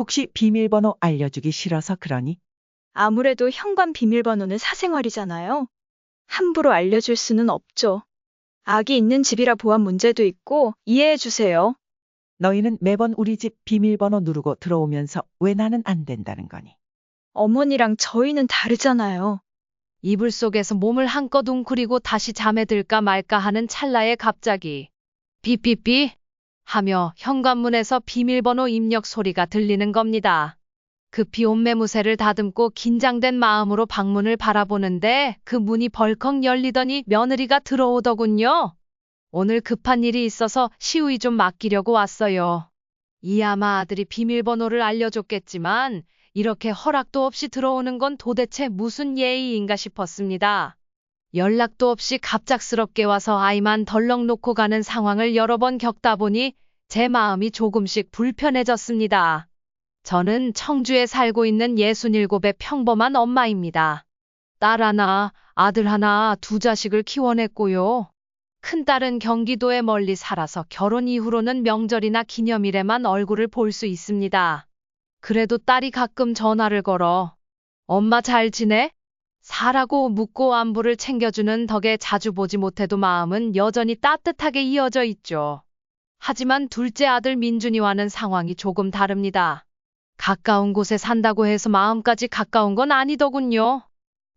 혹시 비밀번호 알려주기 싫어서 그러니? 아무래도 현관 비밀번호는 사생활이잖아요. 함부로 알려줄 수는 없죠. 아기 있는 집이라 보안 문제도 있고 이해해 주세요. 너희는 매번 우리 집 비밀번호 누르고 들어오면서 왜 나는 안 된다는 거니? 어머니랑 저희는 다르잖아요. 이불 속에서 몸을 한껏 웅크리고 다시 잠에 들까 말까 하는 찰나에 갑자기 삐삐삐 하며 현관문에서 비밀번호 입력 소리가 들리는 겁니다. 급히 옷매무새를 다듬고 긴장된 마음으로 방문을 바라보는데 그 문이 벌컥 열리더니 며느리가 들어오더군요. 오늘 급한 일이 있어서 시우이 좀 맡기려고 왔어요. 이아마 아들이 비밀번호를 알려줬겠지만 이렇게 허락도 없이 들어오는 건 도대체 무슨 예의인가 싶었습니다. 연락도 없이 갑작스럽게 와서 아이만 덜렁 놓고 가는 상황을 여러 번 겪다 보니 제 마음이 조금씩 불편해졌습니다. 저는 청주에 살고 있는 67의 평범한 엄마입니다. 딸 하나, 아들 하나, 두 자식을 키워냈고요. 큰딸은 경기도에 멀리 살아서 결혼 이후로는 명절이나 기념일에만 얼굴을 볼 수 있습니다. 그래도 딸이 가끔 전화를 걸어 엄마 잘 지내? 사라고 묻고 안부를 챙겨주는 덕에 자주 보지 못해도 마음은 여전히 따뜻하게 이어져 있죠. 하지만 둘째 아들 민준이와는 상황이 조금 다릅니다. 가까운 곳에 산다고 해서 마음까지 가까운 건 아니더군요.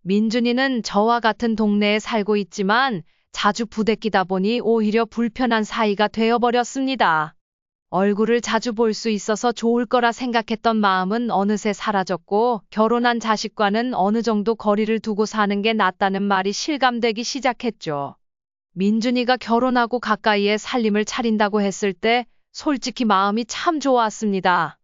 민준이는 저와 같은 동네에 살고 있지만 자주 부대끼다 보니 오히려 불편한 사이가 되어버렸습니다. 얼굴을 자주 볼 수 있어서 좋을 거라 생각했던 마음은 어느새 사라졌고 결혼한 자식과는 어느 정도 거리를 두고 사는 게 낫다는 말이 실감되기 시작했죠. 민준이가 결혼하고 가까이에 살림을 차린다고 했을 때 솔직히 마음이 참 좋았습니다.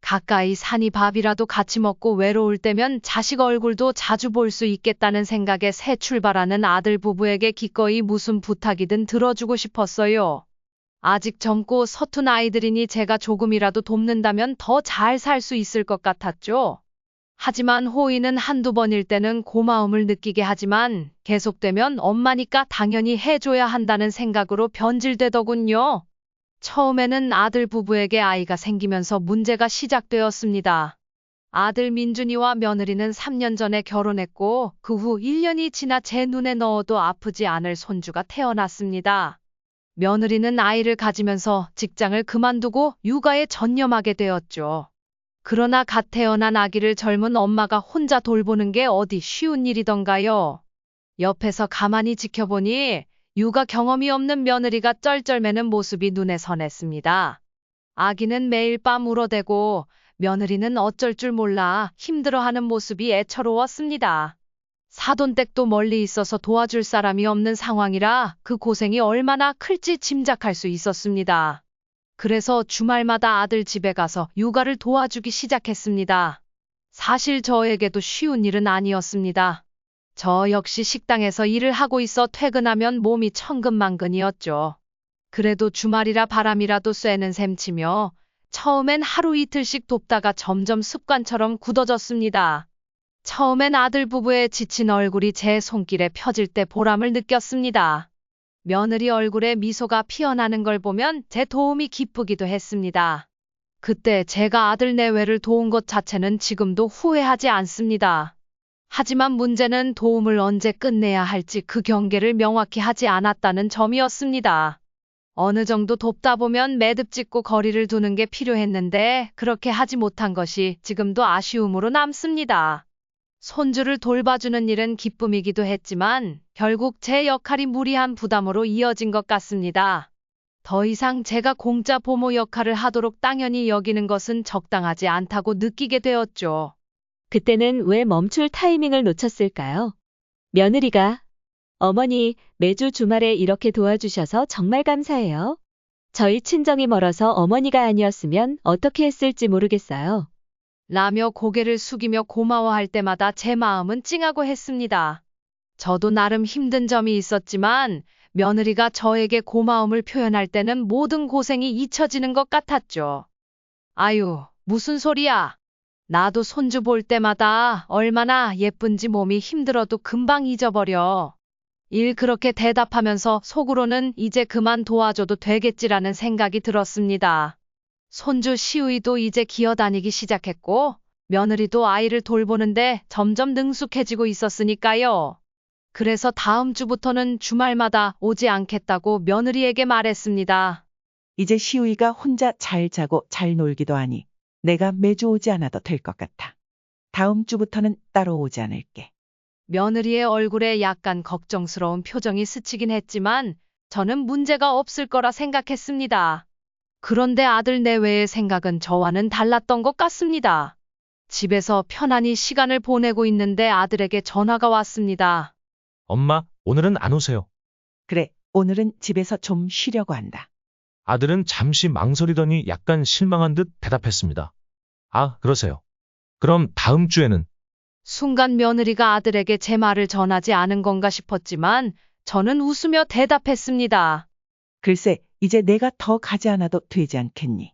가까이 사니 밥이라도 같이 먹고 외로울 때면 자식 얼굴도 자주 볼 수 있겠다는 생각에 새 출발하는 아들 부부에게 기꺼이 무슨 부탁이든 들어주고 싶었어요. 아직 젊고 서툰 아이들이니 제가 조금이라도 돕는다면 더 잘 살 수 있을 것 같았죠. 하지만 호의는 한두 번일 때는 고마움을 느끼게 하지만 계속되면 엄마니까 당연히 해줘야 한다는 생각으로 변질되더군요. 처음에는 아들 부부에게 아이가 생기면서 문제가 시작되었습니다. 아들 민준이와 며느리는 3년 전에 결혼했고 그 후 1년이 지나 제 눈에 넣어도 아프지 않을 손주가 태어났습니다. 며느리는 아이를 가지면서 직장을 그만두고 육아에 전념하게 되었죠. 그러나 갓 태어난 아기를 젊은 엄마가 혼자 돌보는 게 어디 쉬운 일이던가요. 옆에서 가만히 지켜보니 육아 경험이 없는 며느리가 쩔쩔매는 모습이 눈에 선했습니다. 아기는 매일 밤 울어대고 며느리는 어쩔 줄 몰라 힘들어하는 모습이 애처로웠습니다. 사돈댁도 멀리 있어서 도와줄 사람이 없는 상황이라 그 고생이 얼마나 클지 짐작할 수 있었습니다. 그래서 주말마다 아들 집에 가서 육아를 도와주기 시작했습니다. 사실 저에게도 쉬운 일은 아니었습니다. 저 역시 식당에서 일을 하고 있어 퇴근하면 몸이 천근만근이었죠. 그래도 주말이라 바람이라도 쐬는 셈치며 처음엔 하루 이틀씩 돕다가 점점 습관처럼 굳어졌습니다. 처음엔 아들 부부의 지친 얼굴이 제 손길에 펴질 때 보람을 느꼈습니다. 며느리 얼굴에 미소가 피어나는 걸 보면 제 도움이 기쁘기도 했습니다. 그때 제가 아들 내외를 도운 것 자체는 지금도 후회하지 않습니다. 하지만 문제는 도움을 언제 끝내야 할지 그 경계를 명확히 하지 않았다는 점이었습니다. 어느 정도 돕다 보면 매듭짓고 거리를 두는 게 필요했는데 그렇게 하지 못한 것이 지금도 아쉬움으로 남습니다. 손주를 돌봐주는 일은 기쁨이기도 했지만 결국 제 역할이 무리한 부담으로 이어진 것 같습니다. 더 이상 제가 공짜 보모 역할을 하도록 당연히 여기는 것은 적당하지 않다고 느끼게 되었죠. 그때는 왜 멈출 타이밍을 놓쳤을까요? 며느리가 어머니, 매주 주말에 이렇게 도와주셔서 정말 감사해요. 저희 친정이 멀어서 어머니가 아니었으면 어떻게 했을지 모르겠어요. 라며 고개를 숙이며 고마워할 때마다 제 마음은 찡하고 했습니다. 저도 나름 힘든 점이 있었지만 며느리가 저에게 고마움을 표현할 때는 모든 고생이 잊혀지는 것 같았죠. 아유, 무슨 소리야. 나도 손주 볼 때마다 얼마나 예쁜지 몸이 힘들어도 금방 잊어버려. 일 그렇게 대답하면서 속으로는 이제 그만 도와줘도 되겠지라는 생각이 들었습니다. 손주 시우이도 이제 기어다니기 시작했고, 며느리도 아이를 돌보는데 점점 능숙해지고 있었으니까요. 그래서 다음 주부터는 주말마다 오지 않겠다고 며느리에게 말했습니다. 이제 시우이가 혼자 잘 자고 잘 놀기도 하니 내가 매주 오지 않아도 될 것 같아. 다음 주부터는 따로 오지 않을게. 며느리의 얼굴에 약간 걱정스러운 표정이 스치긴 했지만 저는 문제가 없을 거라 생각했습니다. 그런데 아들 내외의 생각은 저와는 달랐던 것 같습니다. 집에서 편안히 시간을 보내고 있는데 아들에게 전화가 왔습니다. 엄마, 오늘은 안 오세요. 그래, 오늘은 집에서 좀 쉬려고 한다. 아들은 잠시 망설이더니 약간 실망한 듯 대답했습니다. 아, 그러세요. 그럼 다음 주에는? 순간 며느리가 아들에게 제 말을 전하지 않은 건가 싶었지만 저는 웃으며 대답했습니다. 글쎄, 이제 내가 더 가지 않아도 되지 않겠니?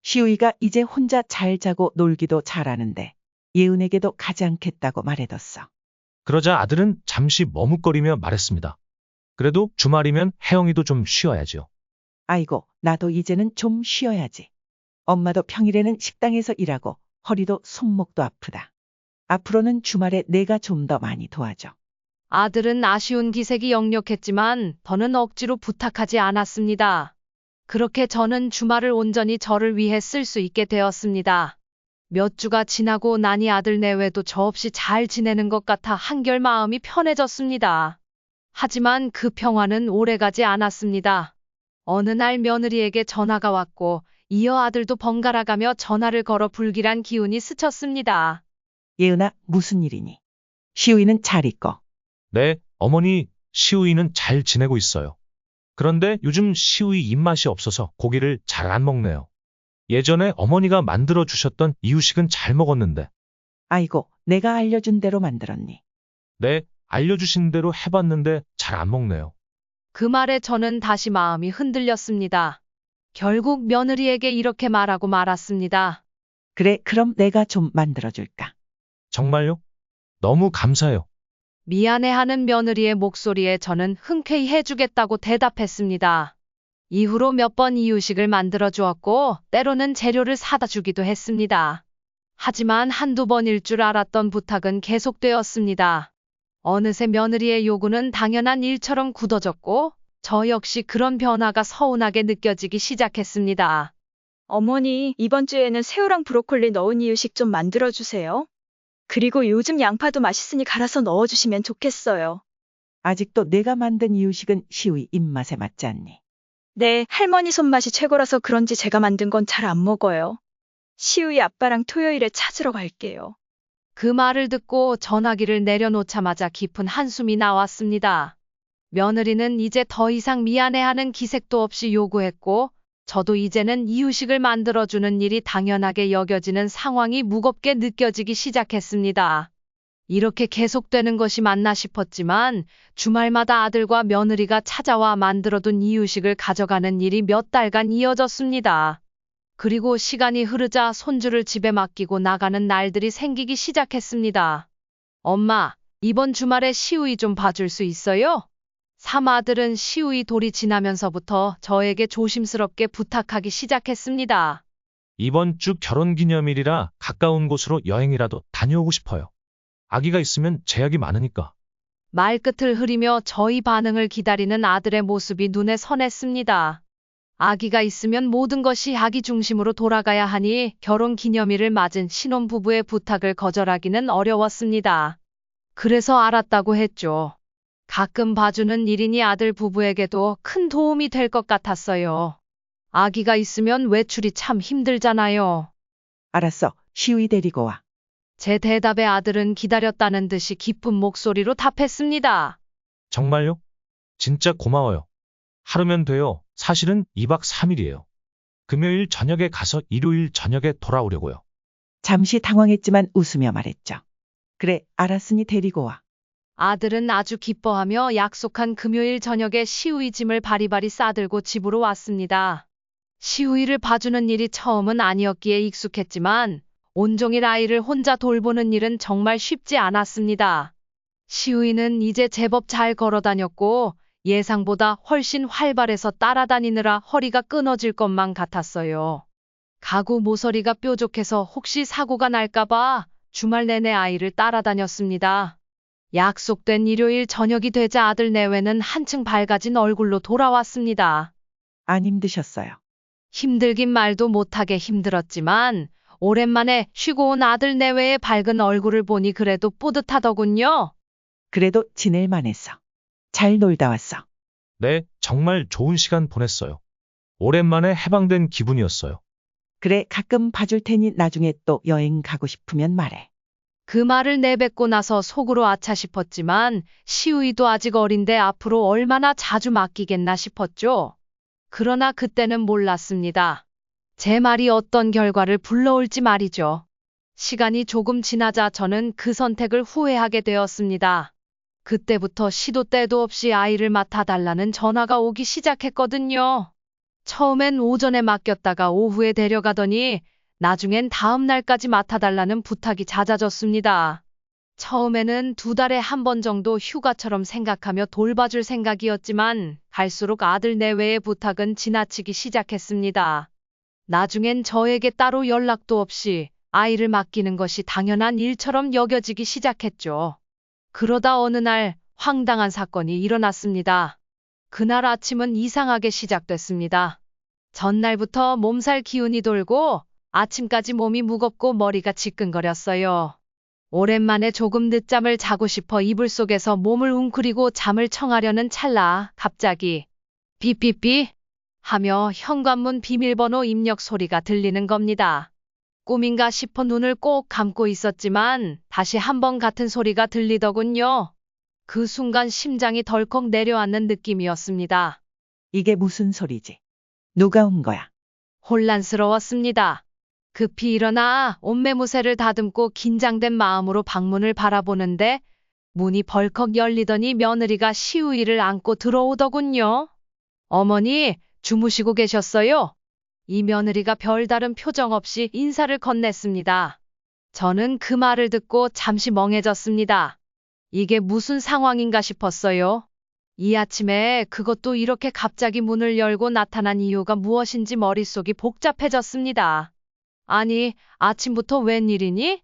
시우이가 이제 혼자 잘 자고 놀기도 잘하는데 예은에게도 가지 않겠다고 말해뒀어. 그러자 아들은 잠시 머뭇거리며 말했습니다. 그래도 주말이면 혜영이도 좀 쉬어야죠. 아이고, 나도 이제는 좀 쉬어야지. 엄마도 평일에는 식당에서 일하고 허리도 손목도 아프다. 앞으로는 주말에 내가 좀 더 많이 도와줘. 아들은 아쉬운 기색이 역력했지만 더는 억지로 부탁하지 않았습니다. 그렇게 저는 주말을 온전히 저를 위해 쓸 수 있게 되었습니다. 몇 주가 지나고 나니 아들 내외도 저 없이 잘 지내는 것 같아 한결 마음이 편해졌습니다. 하지만 그 평화는 오래가지 않았습니다. 어느 날 며느리에게 전화가 왔고 이어 아들도 번갈아가며 전화를 걸어 불길한 기운이 스쳤습니다. 예은아, 무슨 일이니? 시우이는 잘 있고. 네, 어머니, 시우이는 잘 지내고 있어요. 그런데 요즘 시우이 입맛이 없어서 고기를 잘 안 먹네요. 예전에 어머니가 만들어 주셨던 이유식은 잘 먹었는데. 아이고, 내가 알려준 대로 만들었니? 네, 알려주신 대로 해봤는데 잘 안 먹네요. 그 말에 저는 다시 마음이 흔들렸습니다. 결국 며느리에게 이렇게 말하고 말았습니다. 그래, 그럼 내가 좀 만들어줄까? 정말요? 너무 감사해요. 미안해하는 며느리의 목소리에 저는 흔쾌히 해주겠다고 대답했습니다. 이후로 몇 번 이유식을 만들어 주었고 때로는 재료를 사다 주기도 했습니다. 하지만 한두 번일 줄 알았던 부탁은 계속되었습니다. 어느새 며느리의 요구는 당연한 일처럼 굳어졌고 저 역시 그런 변화가 서운하게 느껴지기 시작했습니다. 어머니, 이번 주에는 새우랑 브로콜리 넣은 이유식 좀 만들어주세요. 그리고 요즘 양파도 맛있으니 갈아서 넣어주시면 좋겠어요. 아직도 내가 만든 이유식은 시우이 입맛에 맞지 않니? 네, 할머니 손맛이 최고라서 그런지 제가 만든 건 잘 안 먹어요. 시우이 아빠랑 토요일에 찾으러 갈게요. 그 말을 듣고 전화기를 내려놓자마자 깊은 한숨이 나왔습니다. 며느리는 이제 더 이상 미안해하는 기색도 없이 요구했고 저도 이제는 이유식을 만들어주는 일이 당연하게 여겨지는 상황이 무겁게 느껴지기 시작했습니다. 이렇게 계속되는 것이 맞나 싶었지만 주말마다 아들과 며느리가 찾아와 만들어둔 이유식을 가져가는 일이 몇 달간 이어졌습니다. 그리고 시간이 흐르자 손주를 집에 맡기고 나가는 날들이 생기기 시작했습니다. 엄마, 이번 주말에 시우이 좀 봐줄 수 있어요? 삼아들은 시우이 돌이 지나면서부터 저에게 조심스럽게 부탁하기 시작했습니다. 이번 주 결혼기념일이라 가까운 곳으로 여행이라도 다녀오고 싶어요. 아기가 있으면 제약이 많으니까. 말끝을 흐리며 저희 반응을 기다리는 아들의 모습이 눈에 선했습니다. 아기가 있으면 모든 것이 아기 중심으로 돌아가야 하니 결혼기념일을 맞은 신혼부부의 부탁을 거절하기는 어려웠습니다. 그래서 알았다고 했죠. 가끔 봐주는 일이니 아들 부부에게도 큰 도움이 될 것 같았어요. 아기가 있으면 외출이 참 힘들잖아요. 알았어, 시우이 데리고 와. 제 대답에 아들은 기다렸다는 듯이 깊은 목소리로 답했습니다. 정말요? 진짜 고마워요. 하루면 돼요. 사실은 2박 3일이에요. 금요일 저녁에 가서 일요일 저녁에 돌아오려고요. 잠시 당황했지만 웃으며 말했죠. 그래, 알았으니 데리고 와. 아들은 아주 기뻐하며 약속한 금요일 저녁에 시우이 짐을 바리바리 싸들고 집으로 왔습니다. 시우이를 봐주는 일이 처음은 아니었기에 익숙했지만 온종일 아이를 혼자 돌보는 일은 정말 쉽지 않았습니다. 시우이는 이제 제법 잘 걸어다녔고 예상보다 훨씬 활발해서 따라다니느라 허리가 끊어질 것만 같았어요. 가구 모서리가 뾰족해서 혹시 사고가 날까봐 주말 내내 아이를 따라다녔습니다. 약속된 일요일 저녁이 되자 아들 내외는 한층 밝아진 얼굴로 돌아왔습니다. 안 힘드셨어요? 힘들긴 말도 못하게 힘들었지만 오랜만에 쉬고 온 아들 내외의 밝은 얼굴을 보니 그래도 뿌듯하더군요. 그래도 지낼만 했어. 잘 놀다 왔어. 네, 정말 좋은 시간 보냈어요. 오랜만에 해방된 기분이었어요. 그래, 가끔 봐줄 테니 나중에 또 여행 가고 싶으면 말해. 그 말을 내뱉고 나서 속으로 아차 싶었지만 시우이도 아직 어린데 앞으로 얼마나 자주 맡기겠나 싶었죠. 그러나 그때는 몰랐습니다. 제 말이 어떤 결과를 불러올지 말이죠. 시간이 조금 지나자 저는 그 선택을 후회하게 되었습니다. 그때부터 시도 때도 없이 아이를 맡아달라는 전화가 오기 시작했거든요. 처음엔 오전에 맡겼다가 오후에 데려가더니 나중엔 다음 날까지 맡아달라는 부탁이 잦아졌습니다. 처음에는 2달에 한 번 정도 휴가처럼 생각하며 돌봐줄 생각이었지만 갈수록 아들 내외의 부탁은 지나치기 시작했습니다. 나중엔 저에게 따로 연락도 없이 아이를 맡기는 것이 당연한 일처럼 여겨지기 시작했죠. 그러다 어느 날 황당한 사건이 일어났습니다. 그날 아침은 이상하게 시작됐습니다. 전날부터 몸살 기운이 돌고 아침까지 몸이 무겁고 머리가 지끈거렸어요. 오랜만에 조금 늦잠을 자고 싶어 이불 속에서 몸을 웅크리고 잠을 청하려는 찰나 갑자기 삐삐삐 하며 현관문 비밀번호 입력 소리가 들리는 겁니다. 꿈인가 싶어 눈을 꼭 감고 있었지만 다시 한번 같은 소리가 들리더군요. 그 순간 심장이 덜컥 내려앉는 느낌이었습니다. 이게 무슨 소리지? 누가 온 거야? 혼란스러웠습니다. 급히 일어나 옷매무새를 다듬고 긴장된 마음으로 방문을 바라보는데 문이 벌컥 열리더니 며느리가 시우이를 안고 들어오더군요. 어머니, 주무시고 계셨어요? 이 며느리가 별다른 표정 없이 인사를 건넸습니다. 저는 그 말을 듣고 잠시 멍해졌습니다. 이게 무슨 상황인가 싶었어요. 이 아침에 그것도 이렇게 갑자기 문을 열고 나타난 이유가 무엇인지 머릿속이 복잡해졌습니다. 아니, 아침부터 웬일이니?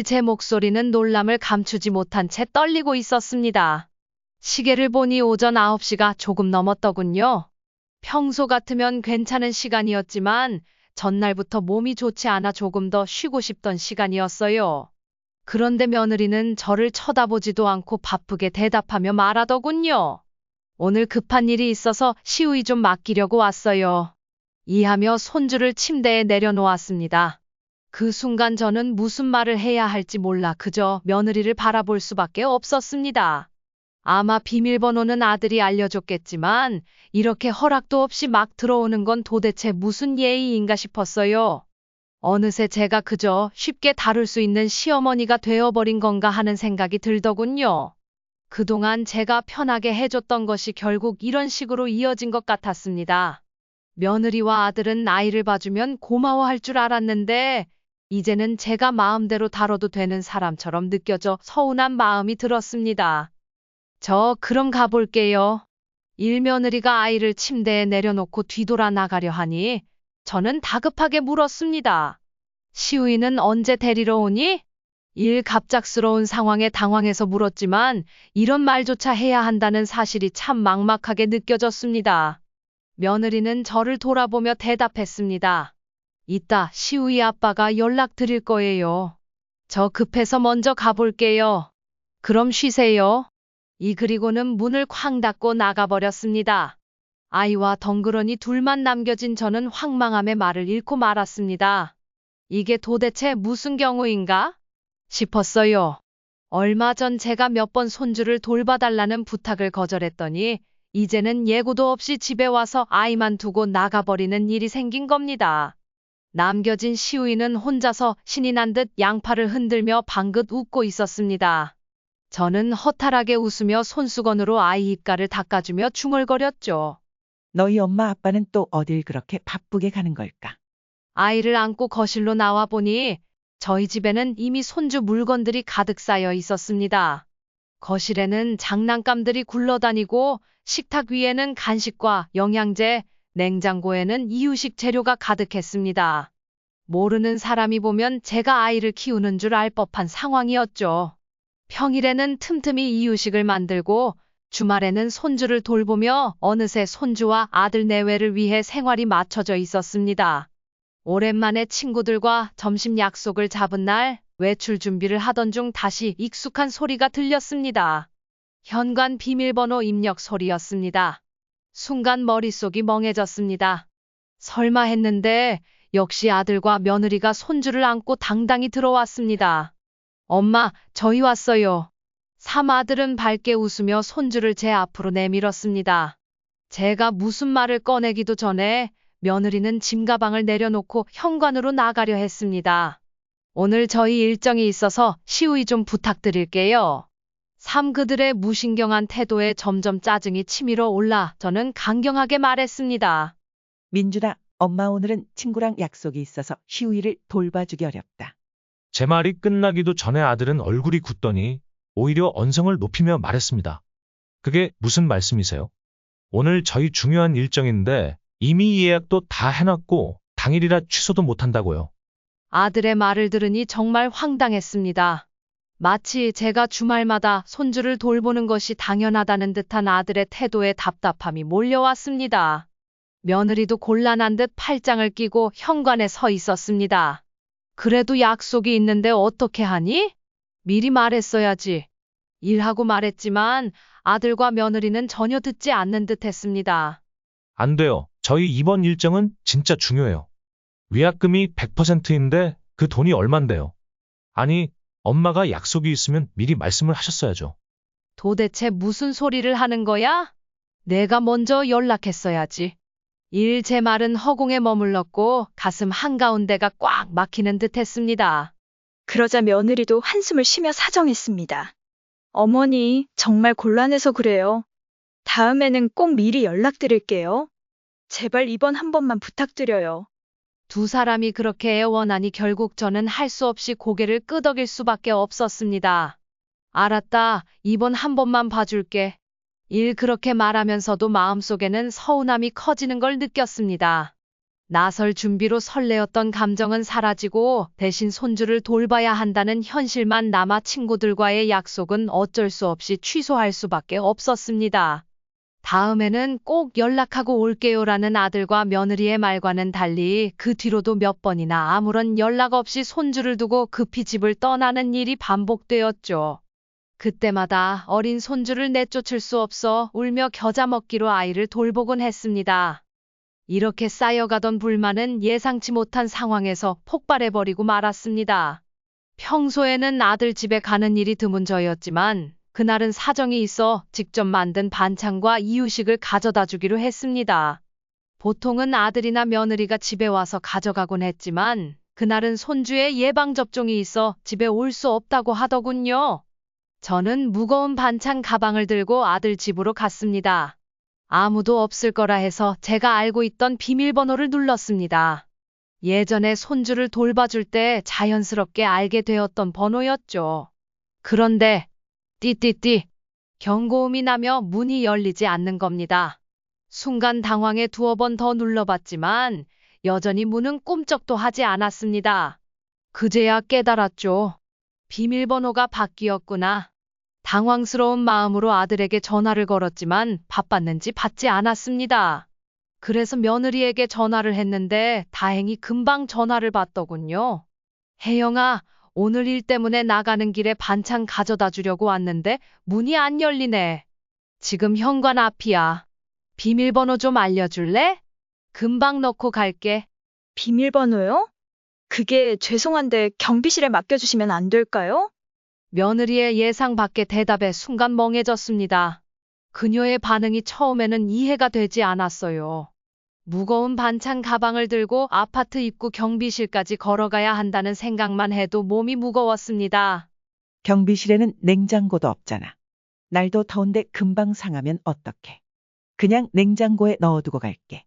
제 목소리는 놀람을 감추지 못한 채 떨리고 있었습니다. 시계를 보니 오전 9시가 조금 넘었더군요. 평소 같으면 괜찮은 시간이었지만 전날부터 몸이 좋지 않아 조금 더 쉬고 싶던 시간이었어요. 그런데 며느리는 저를 쳐다보지도 않고 바쁘게 대답하며 말하더군요. 오늘 급한 일이 있어서 시우이 좀 맡기려고 왔어요. 이하며 손주를 침대에 내려놓았습니다. 그 순간 저는 무슨 말을 해야 할지 몰라 그저 며느리를 바라볼 수밖에 없었습니다. 아마 비밀번호는 아들이 알려줬겠지만 이렇게 허락도 없이 막 들어오는 건 도대체 무슨 예의인가 싶었어요. 어느새 제가 그저 쉽게 다룰 수 있는 시어머니가 되어버린 건가 하는 생각이 들더군요. 그동안 제가 편하게 해줬던 것이 결국 이런 식으로 이어진 것 같았습니다. 며느리와 아들은 아이를 봐주면 고마워할 줄 알았는데 이제는 제가 마음대로 다뤄도 되는 사람처럼 느껴져 서운한 마음이 들었습니다. 저 그럼 가볼게요. 일며느리가 아이를 침대에 내려놓고 뒤돌아 나가려 하니 저는 다급하게 물었습니다. 시우이는 언제 데리러 오니? 갑작스러운 상황에 당황해서 물었지만 이런 말조차 해야 한다는 사실이 참 막막하게 느껴졌습니다. 며느리는 저를 돌아보며 대답했습니다. 이따 시우이 아빠가 연락드릴 거예요. 저 급해서 먼저 가볼게요. 그럼 쉬세요. 그리고는 문을 쾅 닫고 나가버렸습니다. 아이와 덩그러니 둘만 남겨진 저는 황망함에 말을 잃고 말았습니다. 이게 도대체 무슨 경우인가? 싶었어요. 얼마 전 제가 몇 번 손주를 돌봐달라는 부탁을 거절했더니 이제는 예고도 없이 집에 와서 아이만 두고 나가버리는 일이 생긴 겁니다. 남겨진 시우이는 혼자서 신이 난 듯 양팔을 흔들며 방긋 웃고 있었습니다. 저는 허탈하게 웃으며 손수건으로 아이 입가를 닦아주며 중얼거렸죠. 너희 엄마 아빠는 또 어딜 그렇게 바쁘게 가는 걸까? 아이를 안고 거실로 나와 보니 저희 집에는 이미 손주 물건들이 가득 쌓여 있었습니다. 거실에는 장난감들이 굴러다니고 식탁 위에는 간식과 영양제, 냉장고에는 이유식 재료가 가득했습니다. 모르는 사람이 보면 제가 아이를 키우는 줄 알 법한 상황이었죠. 평일에는 틈틈이 이유식을 만들고 주말에는 손주를 돌보며 어느새 손주와 아들 내외를 위해 생활이 맞춰져 있었습니다. 오랜만에 친구들과 점심 약속을 잡은 날 외출 준비를 하던 중 다시 익숙한 소리가 들렸습니다. 현관 비밀번호 입력 소리였습니다. 순간 머릿속이 멍해졌습니다. 설마 했는데 역시 아들과 며느리가 손주를 안고 당당히 들어왔습니다. 엄마, 저희 왔어요. 삼아들은 밝게 웃으며 손주를 제 앞으로 내밀었습니다. 제가 무슨 말을 꺼내기도 전에 며느리는 짐가방을 내려놓고 현관으로 나가려 했습니다. 오늘 저희 일정이 있어서 시우이 좀 부탁드릴게요. 그들의 무신경한 태도에 점점 짜증이 치밀어 올라 저는 강경하게 말했습니다. 민준아, 엄마 오늘은 친구랑 약속이 있어서 시우이를 돌봐주기 어렵다. 제 말이 끝나기도 전에 아들은 얼굴이 굳더니 오히려 언성을 높이며 말했습니다. 그게 무슨 말씀이세요? 오늘 저희 중요한 일정인데 이미 예약도 다 해놨고 당일이라 취소도 못한다고요. 아들의 말을 들으니 정말 황당했습니다. 마치 제가 주말마다 손주를 돌보는 것이 당연하다는 듯한 아들의 태도에 답답함이 몰려왔습니다. 며느리도 곤란한 듯 팔짱을 끼고 현관에 서 있었습니다. 그래도 약속이 있는데 어떻게 하니? 미리 말했어야지. 일하고 말했지만 아들과 며느리는 전혀 듣지 않는 듯 했습니다. 안 돼요. 저희 이번 일정은 진짜 중요해요. 위약금이 100%인데 그 돈이 얼만데요. 아니, 엄마가 약속이 있으면 미리 말씀을 하셨어야죠. 도대체 무슨 소리를 하는 거야? 내가 먼저 연락했어야지. 제 말은 허공에 머물렀고 가슴 한가운데가 꽉 막히는 듯 했습니다. 그러자 며느리도 한숨을 쉬며 사정했습니다. 어머니, 정말 곤란해서 그래요. 다음에는 꼭 미리 연락드릴게요. 제발 이번 한 번만 부탁드려요. 두 사람이 그렇게 애원하니 결국 저는 할 수 없이 고개를 끄덕일 수밖에 없었습니다. 알았다. 이번 한 번만 봐줄게. 그렇게 말하면서도 마음속에는 서운함이 커지는 걸 느꼈습니다. 나설 준비로 설레었던 감정은 사라지고 대신 손주를 돌봐야 한다는 현실만 남아 친구들과의 약속은 어쩔 수 없이 취소할 수밖에 없었습니다. 다음에는 꼭 연락하고 올게요라는 아들과 며느리의 말과는 달리 그 뒤로도 몇 번이나 아무런 연락 없이 손주를 두고 급히 집을 떠나는 일이 반복되었죠. 그때마다 어린 손주를 내쫓을 수 없어 울며 겨자 먹기로 아이를 돌보곤 했습니다. 이렇게 쌓여가던 불만은 예상치 못한 상황에서 폭발해버리고 말았습니다. 평소에는 아들 집에 가는 일이 드문 저였지만 그날은 사정이 있어 직접 만든 반찬과 이유식을 가져다 주기로 했습니다. 보통은 아들이나 며느리가 집에 와서 가져가곤 했지만 그날은 손주의 예방접종이 있어 집에 올 수 없다고 하더군요. 저는 무거운 반찬 가방을 들고 아들 집으로 갔습니다. 아무도 없을 거라 해서 제가 알고 있던 비밀번호를 눌렀습니다. 예전에 손주를 돌봐줄 때 자연스럽게 알게 되었던 번호였죠. 그런데 띠띠띠 경고음이 나며 문이 열리지 않는 겁니다. 순간 당황해 두어 번 더 눌러봤지만 여전히 문은 꿈쩍도 하지 않았습니다. 그제야 깨달았죠. 비밀번호가 바뀌었구나. 당황스러운 마음으로 아들에게 전화를 걸었지만 바빴는지 받지 않았습니다. 그래서 며느리에게 전화를 했는데 다행히 금방 전화를 받더군요. 혜영아, 오늘 일 때문에 나가는 길에 반찬 가져다 주려고 왔는데 문이 안 열리네. 지금 현관 앞이야. 비밀번호 좀 알려줄래? 금방 넣고 갈게. 비밀번호요? 그게 죄송한데 경비실에 맡겨주시면 안 될까요? 며느리의 예상 밖의 대답에 순간 멍해졌습니다. 그녀의 반응이 처음에는 이해가 되지 않았어요. 무거운 반찬 가방을 들고 아파트 입구 경비실까지 걸어가야 한다는 생각만 해도 몸이 무거웠습니다. 경비실에는 냉장고도 없잖아. 날도 더운데 금방 상하면 어떡해. 그냥 냉장고에 넣어두고 갈게.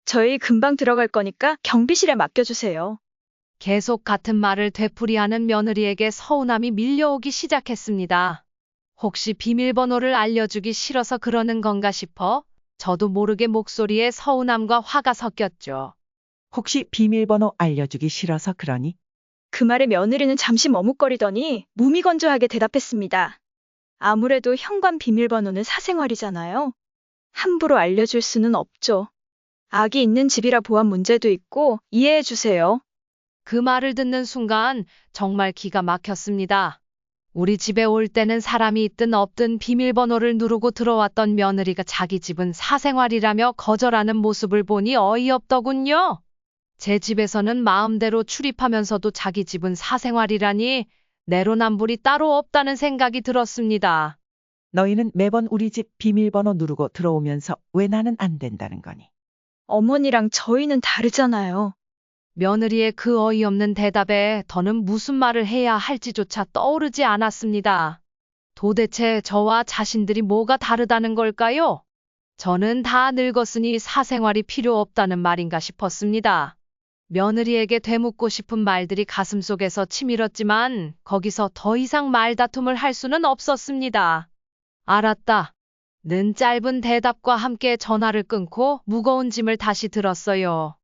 저희 금방 들어갈 거니까 경비실에 맡겨주세요. 계속 같은 말을 되풀이하는 며느리에게 서운함이 밀려오기 시작했습니다. 혹시 비밀번호를 알려주기 싫어서 그러는 건가 싶어 저도 모르게 목소리에 서운함과 화가 섞였죠. 혹시 비밀번호 알려주기 싫어서 그러니? 그 말에 며느리는 잠시 머뭇거리더니 무미건조하게 대답했습니다. 아무래도 현관 비밀번호는 사생활이잖아요. 함부로 알려줄 수는 없죠. 아기 있는 집이라 보안 문제도 있고 이해해 주세요. 그 말을 듣는 순간 정말 기가 막혔습니다. 우리 집에 올 때는 사람이 있든 없든 비밀번호를 누르고 들어왔던 며느리가 자기 집은 사생활이라며 거절하는 모습을 보니 어이없더군요. 제 집에서는 마음대로 출입하면서도 자기 집은 사생활이라니 내로남불이 따로 없다는 생각이 들었습니다. 너희는 매번 우리 집 비밀번호 누르고 들어오면서 왜 나는 안 된다는 거니? 어머니랑 저희는 다르잖아요. 며느리의 그 어이없는 대답에 더는 무슨 말을 해야 할지조차 떠오르지 않았습니다. 도대체 저와 자신들이 뭐가 다르다는 걸까요? 저는 다 늙었으니 사생활이 필요 없다는 말인가 싶었습니다. 며느리에게 되묻고 싶은 말들이 가슴속에서 치밀었지만 거기서 더 이상 말다툼을 할 수는 없었습니다. 알았다. 는 짧은 대답과 함께 전화를 끊고 무거운 짐을 다시 들었어요.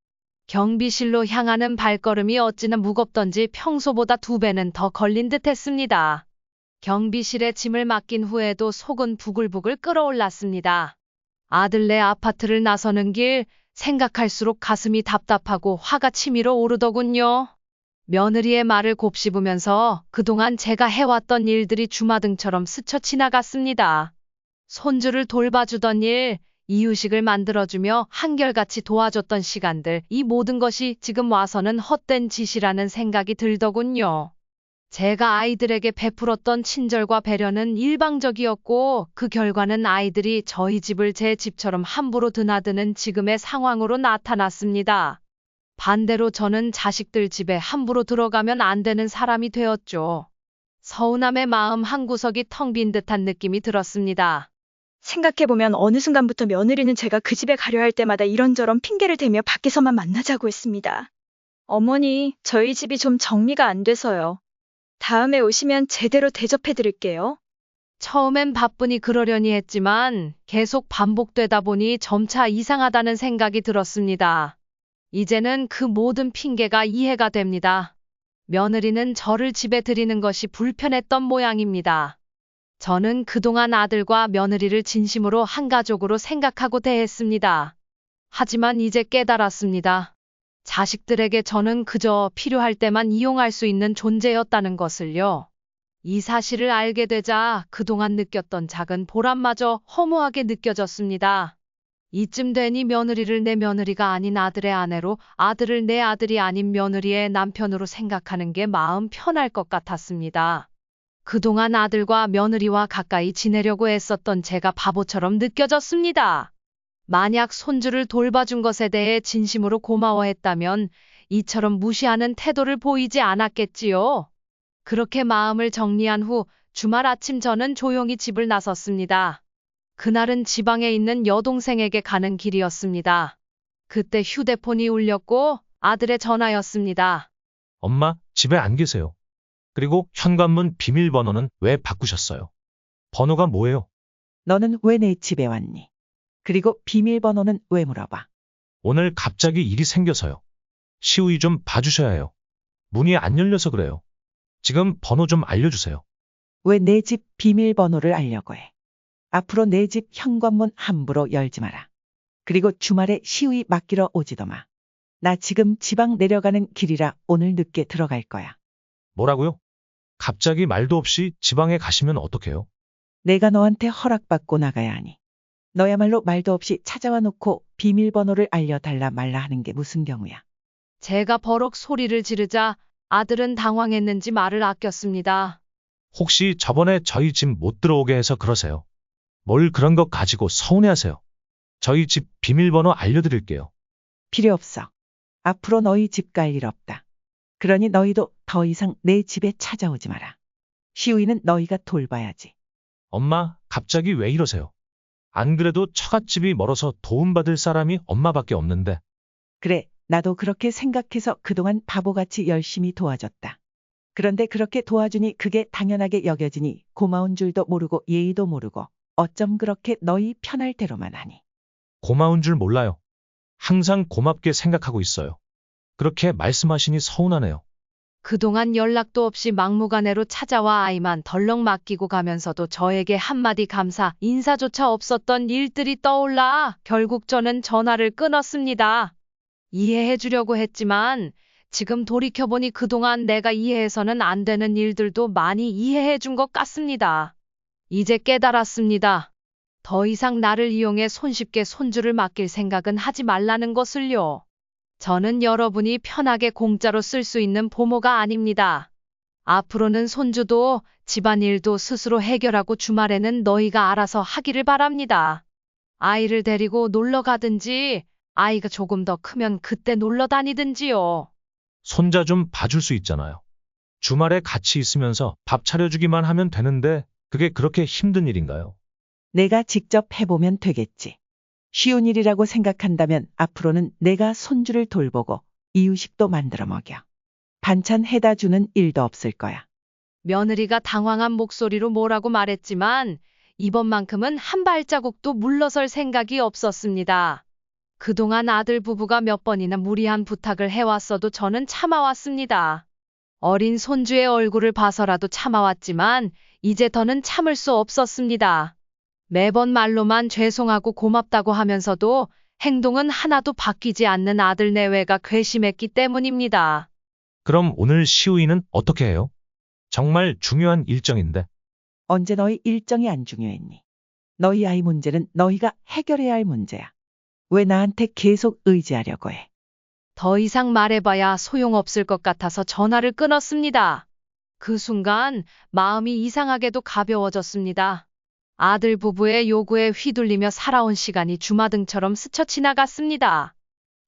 경비실로 향하는 발걸음이 어찌나 무겁던지 평소보다 2배는 더 걸린 듯 했습니다. 경비실에 짐을 맡긴 후에도 속은 부글부글 끓어올랐습니다. 아들네 아파트를 나서는 길, 생각할수록 가슴이 답답하고 화가 치밀어 오르더군요. 며느리의 말을 곱씹으면서 그동안 제가 해왔던 일들이 주마등처럼 스쳐 지나갔습니다. 손주를 돌봐주던 일, 이유식을 만들어주며 한결같이 도와줬던 시간들, 이 모든 것이 지금 와서는 헛된 짓이라는 생각이 들더군요. 제가 아이들에게 베풀었던 친절과 배려는 일방적이었고 그 결과는 아이들이 저희 집을 제 집처럼 함부로 드나드는 지금의 상황으로 나타났습니다. 반대로 저는 자식들 집에 함부로 들어가면 안 되는 사람이 되었죠. 서운함의 마음 한구석이 텅 빈 듯한 느낌이 들었습니다. 생각해보면 어느 순간부터 며느리는 제가 그 집에 가려 할 때마다 이런저런 핑계를 대며 밖에서만 만나자고 했습니다. 어머니, 저희 집이 좀 정리가 안 돼서요. 다음에 오시면 제대로 대접해드릴게요. 처음엔 바쁘니 그러려니 했지만 계속 반복되다 보니 점차 이상하다는 생각이 들었습니다. 이제는 그 모든 핑계가 이해가 됩니다. 며느리는 저를 집에 들이는 것이 불편했던 모양입니다. 저는 그동안 아들과 며느리를 진심으로 한 가족으로 생각하고 대했습니다. 하지만 이제 깨달았습니다. 자식들에게 저는 그저 필요할 때만 이용할 수 있는 존재였다는 것을요. 이 사실을 알게 되자 그동안 느꼈던 작은 보람마저 허무하게 느껴졌습니다. 이쯤 되니 며느리를 내 며느리가 아닌 아들의 아내로, 아들을 내 아들이 아닌 며느리의 남편으로 생각하는 게 마음 편할 것 같았습니다. 그동안 아들과 며느리와 가까이 지내려고 애썼던 제가 바보처럼 느껴졌습니다. 만약 손주를 돌봐준 것에 대해 진심으로 고마워했다면 이처럼 무시하는 태도를 보이지 않았겠지요. 그렇게 마음을 정리한 후 주말 아침 저는 조용히 집을 나섰습니다. 그날은 지방에 있는 여동생에게 가는 길이었습니다. 그때 휴대폰이 울렸고 아들의 전화였습니다. 엄마, 집에 안 계세요. 그리고 현관문 비밀번호는 왜 바꾸셨어요? 번호가 뭐예요? 너는 왜 내 집에 왔니? 그리고 비밀번호는 왜 물어봐? 오늘 갑자기 일이 생겨서요. 시우이 좀 봐주셔야 해요. 문이 안 열려서 그래요. 지금 번호 좀 알려주세요. 왜 내 집 비밀번호를 알려고 해? 앞으로 내 집 현관문 함부로 열지 마라. 그리고 주말에 시우이 맡기러 오지도 마. 나 지금 지방 내려가는 길이라 오늘 늦게 들어갈 거야. 뭐라고요? 갑자기 말도 없이 지방에 가시면 어떡해요? 내가 너한테 허락받고 나가야 하니. 너야말로 말도 없이 찾아와 놓고 비밀번호를 알려달라 말라 하는 게 무슨 경우야. 제가 버럭 소리를 지르자 아들은 당황했는지 말을 아꼈습니다. 혹시 저번에 저희 집 못 들어오게 해서 그러세요? 뭘 그런 것 가지고 서운해하세요? 저희 집 비밀번호 알려드릴게요. 필요 없어. 앞으로 너희 집 갈 일 없다. 그러니 너희도 더 이상 내 집에 찾아오지 마라. 시우이는 너희가 돌봐야지. 엄마, 갑자기 왜 이러세요? 안 그래도 처갓집이 멀어서 도움받을 사람이 엄마밖에 없는데. 그래, 나도 그렇게 생각해서 그동안 바보같이 열심히 도와줬다. 그런데 그렇게 도와주니 그게 당연하게 여겨지니 고마운 줄도 모르고 예의도 모르고 어쩜 그렇게 너희 편할 대로만 하니. 고마운 줄 몰라요. 항상 고맙게 생각하고 있어요. 그렇게 말씀하시니 서운하네요. 그동안 연락도 없이 막무가내로 찾아와 아이만 덜렁 맡기고 가면서도 저에게 한마디 감사, 인사조차 없었던 일들이 떠올라 결국 저는 전화를 끊었습니다. 이해해 주려고 했지만 지금 돌이켜보니 그동안 내가 이해해서는 안 되는 일들도 많이 이해해 준 것 같습니다. 이제 깨달았습니다. 더 이상 나를 이용해 손쉽게 손주를 맡길 생각은 하지 말라는 것을요. 저는 여러분이 편하게 공짜로 쓸 수 있는 부모가 아닙니다. 앞으로는 손주도 집안일도 스스로 해결하고 주말에는 너희가 알아서 하기를 바랍니다. 아이를 데리고 놀러 가든지 아이가 조금 더 크면 그때 놀러 다니든지요. 손자 좀 봐줄 수 있잖아요. 주말에 같이 있으면서 밥 차려주기만 하면 되는데 그게 그렇게 힘든 일인가요? 내가 직접 해보면 되겠지. 쉬운 일이라고 생각한다면 앞으로는 내가 손주를 돌보고 이유식도 만들어 먹여. 반찬 해다 주는 일도 없을 거야. 며느리가 당황한 목소리로 뭐라고 말했지만 이번만큼은 한 발자국도 물러설 생각이 없었습니다. 그동안 아들 부부가 몇 번이나 무리한 부탁을 해왔어도 저는 참아왔습니다. 어린 손주의 얼굴을 봐서라도 참아왔지만 이제 더는 참을 수 없었습니다. 매번 말로만 죄송하고 고맙다고 하면서도 행동은 하나도 바뀌지 않는 아들 내외가 괘씸했기 때문입니다. 그럼 오늘 시우이는 어떻게 해요? 정말 중요한 일정인데. 언제 너희 일정이 안 중요했니? 너희 아이 문제는 너희가 해결해야 할 문제야. 왜 나한테 계속 의지하려고 해? 더 이상 말해봐야 소용없을 것 같아서 전화를 끊었습니다. 그 순간 마음이 이상하게도 가벼워졌습니다. 아들 부부의 요구에 휘둘리며 살아온 시간이 주마등처럼 스쳐 지나갔습니다.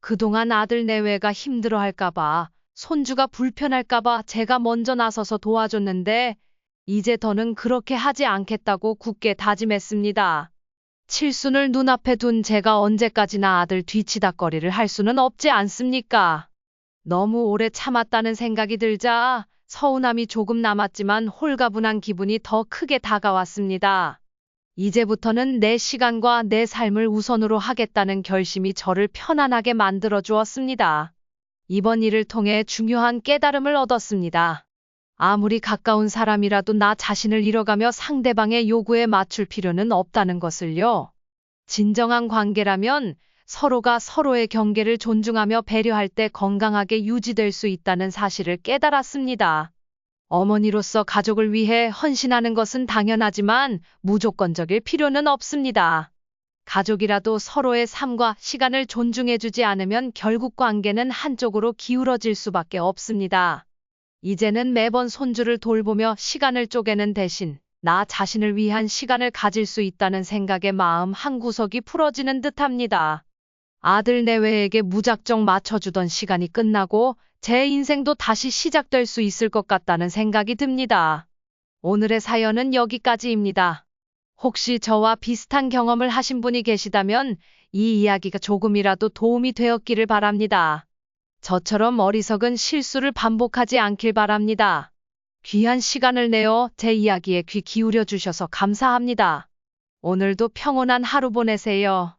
그동안 아들 내외가 힘들어할까봐, 손주가 불편할까봐 제가 먼저 나서서 도와줬는데 이제 더는 그렇게 하지 않겠다고 굳게 다짐했습니다. 칠순을 눈앞에 둔 제가 언제까지나 아들 뒤치다꺼리를 할 수는 없지 않습니까? 너무 오래 참았다는 생각이 들자 서운함이 조금 남았지만 홀가분한 기분이 더 크게 다가왔습니다. 이제부터는 내 시간과 내 삶을 우선으로 하겠다는 결심이 저를 편안하게 만들어 주었습니다. 이번 일을 통해 중요한 깨달음을 얻었습니다. 아무리 가까운 사람이라도 나 자신을 잃어가며 상대방의 요구에 맞출 필요는 없다는 것을요. 진정한 관계라면 서로가 서로의 경계를 존중하며 배려할 때 건강하게 유지될 수 있다는 사실을 깨달았습니다. 어머니로서 가족을 위해 헌신하는 것은 당연하지만 무조건적일 필요는 없습니다. 가족이라도 서로의 삶과 시간을 존중해주지 않으면 결국 관계는 한쪽으로 기울어질 수밖에 없습니다. 이제는 매번 손주를 돌보며 시간을 쪼개는 대신 나 자신을 위한 시간을 가질 수 있다는 생각에 마음 한구석이 풀어지는 듯합니다. 아들 내외에게 무작정 맞춰주던 시간이 끝나고 제 인생도 다시 시작될 수 있을 것 같다는 생각이 듭니다. 오늘의 사연은 여기까지입니다. 혹시 저와 비슷한 경험을 하신 분이 계시다면 이 이야기가 조금이라도 도움이 되었기를 바랍니다. 저처럼 어리석은 실수를 반복하지 않길 바랍니다. 귀한 시간을 내어 제 이야기에 귀 기울여 주셔서 감사합니다. 오늘도 평온한 하루 보내세요.